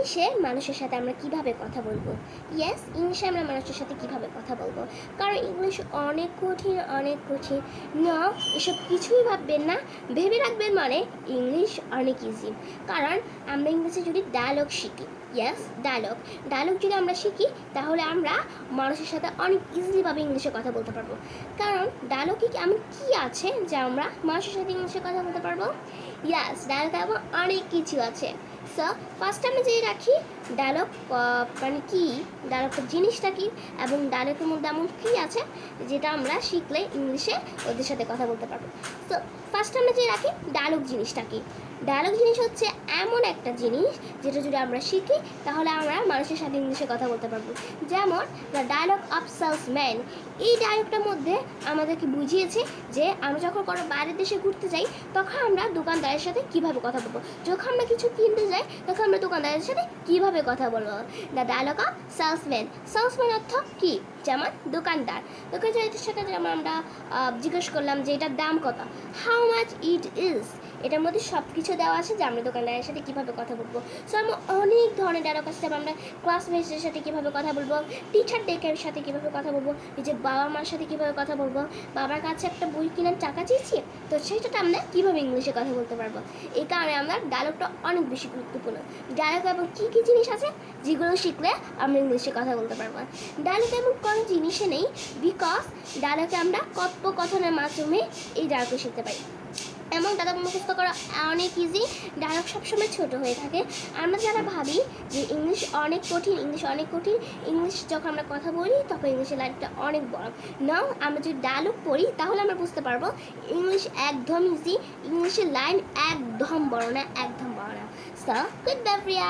ইংলিশে মানুষের সাথে আমরা কিভাবে কথা বলবো? ইয়েস, ইংলিশে আমরা মানুষের সাথে কিভাবে কথা বলবো, কারণ ইংলিশ অনেক কঠিন, অনেক কঠিন। না, এসব কিছুই ভাববেন না, ভেবে রাখবেন মানে ইংলিশ অনেক ইজি। কারণ আমরা ইংলিশে যদি ডায়লগ শিখি, ইয়েস ডায়লগ যদি আমরা শিখি, তাহলে আমরা মানুষের সাথে অনেক ইজিলিভাবে ইংলিশে কথা বলতে পারবো। কারণ ডায়লগে এমন কী আছে যা আমরা মানুষের সাথে ইংলিশে কথা বলতে পারবো? ইয়েস, ডায়লগে এমন অনেক কিছু আছে। সো ফার্স্ট আমি যে রাখি ডায়লগ মানে কি, ডায়লগের জিনিসটা কি, এবং ডায়লগের মধ্যে এমন কী আছে যেটা আমরা শিখলে ইংলিশে ওদের সাথে কথা বলতে পারবো। সো ফার্স্ট আমরা যে রাখি ডায়লগ জিনিসটা কি। ডায়লগ জিনিস হচ্ছে এমন একটা জিনিস যেটা যদি আমরা শিখি তাহলে আমরা মানুষের সাথে ইংলিশে কথা বলতে পারবো। যেমন দ্য ডায়লগ অফ সেলসম্যান, এই ডায়লগটার মধ্যে আমাদেরকে বুঝিয়েছে যে আমরা যখন কোনো বাইরের দেশে ঘুরতে যাই তখন আমরা দোকানদারের সাথে কীভাবে কথা বলবো, যখন আমরা কিছু কিনতে যাই তখন আমরা দোকানদারের সাথে কীভাবে কথা বলবো। দ্য ডায়লগ অফ সেলসম্যান অর্থ কী, যেমন দোকানদারের সাথে যেমন আমরা জিজ্ঞেস করলাম যে এটার দাম কত, হাউ মাচ ইট ইজ, এটার মধ্যে সব কিছু দেওয়া আছে যে আমরা দোকানদারের সাথে কীভাবে কথা বলবো। সো আমরা অনেক ধরনের ডায়লগ আছে, আমরা ক্লাসমেটসের সাথে কীভাবে কথা বলবো, টিচার ডেকের সাথে কীভাবে কথা বলবো, নিজের বাবা মার সাথে কীভাবে কথা বলবো, বাবার কাছে একটা বই কেনার টাকা চেয়েছি, তো সেইটাতে আমরা কীভাবে ইংলিশে কথা বলতে পারবো। এই কারণে আমরা ডায়লগটা অনেক বেশি গুরুত্বপূর্ণ। ডায়লগ এবং কী কী জিনিস আছে যেগুলো শিখলে আমরা ইংলিশে কথা বলতে পারবো। ডায়লগ এমন কোনো জিনিসে নেই, বিকজ ডায়লগে আমরা কথোপকথনের মাধ্যমে এই ডায়লগ শিখতে পারি। এবং ডায়লগ মুখস্থ করা অনেক ইজি, ডায়লগ সবসময় ছোট হয়ে থাকে। আমরা যারা ভাবি যে ইংলিশ অনেক কঠিন, ইংলিশ যখন আমরা কথা বলি তখন ইংলিশের লাইনটা অনেক বড়। নাও আমরা যদি ডায়লগ পড়ি তাহলে আমরা বুঝতে পারবো ইংলিশ একদম ইজি, ইংলিশের লাইন একদম বড় না। সো গুড বাই প্রিয়া।